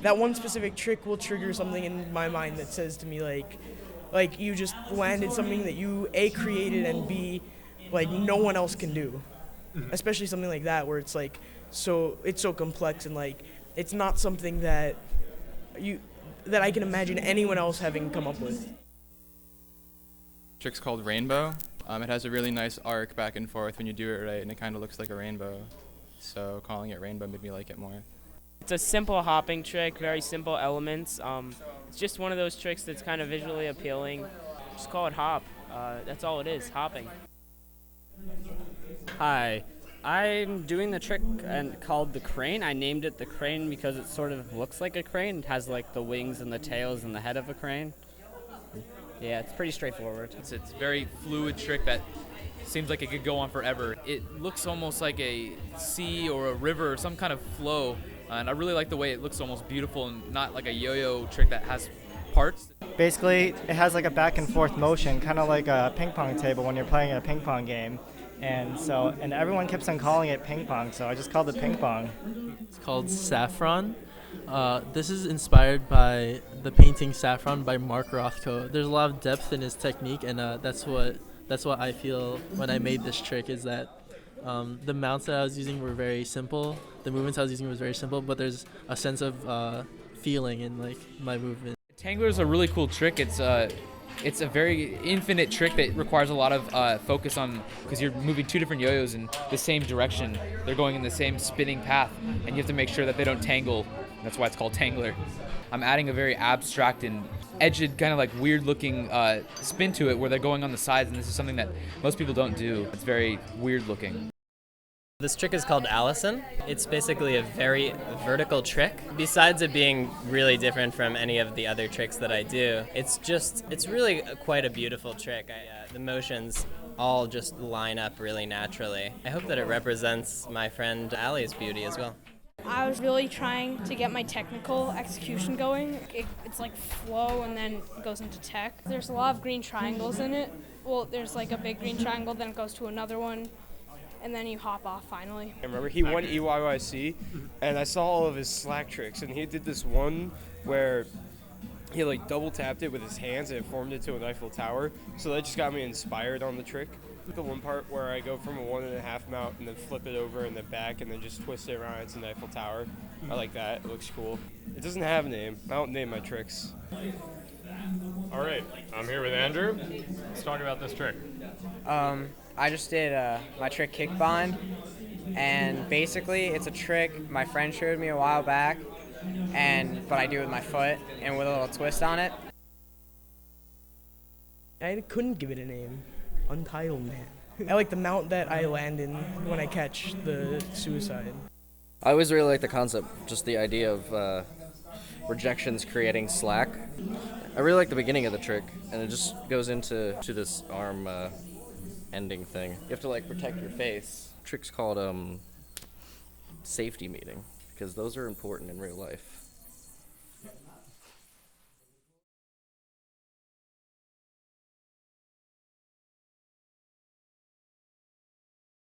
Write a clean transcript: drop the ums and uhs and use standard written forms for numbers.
that one specific trick will trigger something in my mind that says to me like you just landed something that you A created and B like no one else can do. Especially something like that where it's like it's so complex and like it's not something you that I can imagine anyone else having come up with. Trick's called Rainbow. It has a really nice arc back and forth when you do it right, and it kind of looks like a rainbow. So calling it Rainbow made me like it more. It's a simple hopping trick, very simple elements. It's just one of those tricks that's kind of visually appealing. Just call it hop. That's all it is, hopping. Hi, I'm doing the trick and called the crane. I named it the crane because it sort of looks like a crane. It has like the wings and the tails and the head of a crane. Yeah, it's pretty straightforward. It's a very fluid trick that seems like it could go on forever. It looks almost like a sea or a river or some kind of flow, and I really like the way it looks almost beautiful and not like a yo-yo trick that has parts. Basically, it has like a back and forth motion, kind of like a ping pong table when you're playing a ping pong game. And everyone keeps on calling it ping pong, so I just called it ping pong. It's called Saffron. This is inspired by the painting Saffron by Mark Rothko. There's a lot of depth in his technique, and that's what I feel when I made this trick, is that the mounts that I was using were very simple. The movements I was using was very simple, but there's a sense of feeling in like my movement. Tangler is a really cool trick. It's a very infinite trick that requires a lot of focus on, because you're moving two different yo-yos in the same direction. They're going in the same spinning path, and you have to make sure that they don't tangle. That's why it's called Tangler. I'm adding a very abstract and edged, kind of like weird-looking spin to it, where they're going on the sides, and this is something that most people don't do. It's very weird-looking. This trick is called Allison. It's basically a very vertical trick. Besides it being really different from any of the other tricks that I do, it's really quite a beautiful trick. The motions all just line up really naturally. I hope that it represents my friend Allie's beauty as well. I was really trying to get my technical execution going. It's like flow and then it goes into tech. There's a lot of green triangles in it. Well, there's like a big green triangle, then it goes to another one, and then you hop off finally. I remember he won EYYC, and I saw all of his slack tricks, and he did this one where he like double tapped it with his hands and it formed into an Eiffel Tower. So that just got me inspired on the trick. The one part where I go from a 1.5 mount and then flip it over in the back and then just twist it around, it's an Eiffel Tower. I like that. It looks cool. It doesn't have a name. I don't name my tricks. All right, I'm here with Andrew. Let's talk about this trick. I just did my trick kick bind, and basically it's a trick my friend showed me a while back, but I do it with my foot and with a little twist on it. I couldn't give it a name. Untitled, man. I like the mount that I land in when I catch the suicide. I always really like the concept, just the idea of rejections creating slack. I really like the beginning of the trick, and it just goes into this arm ending thing. You have to like protect your face. The trick's called safety meeting, because those are important in real life.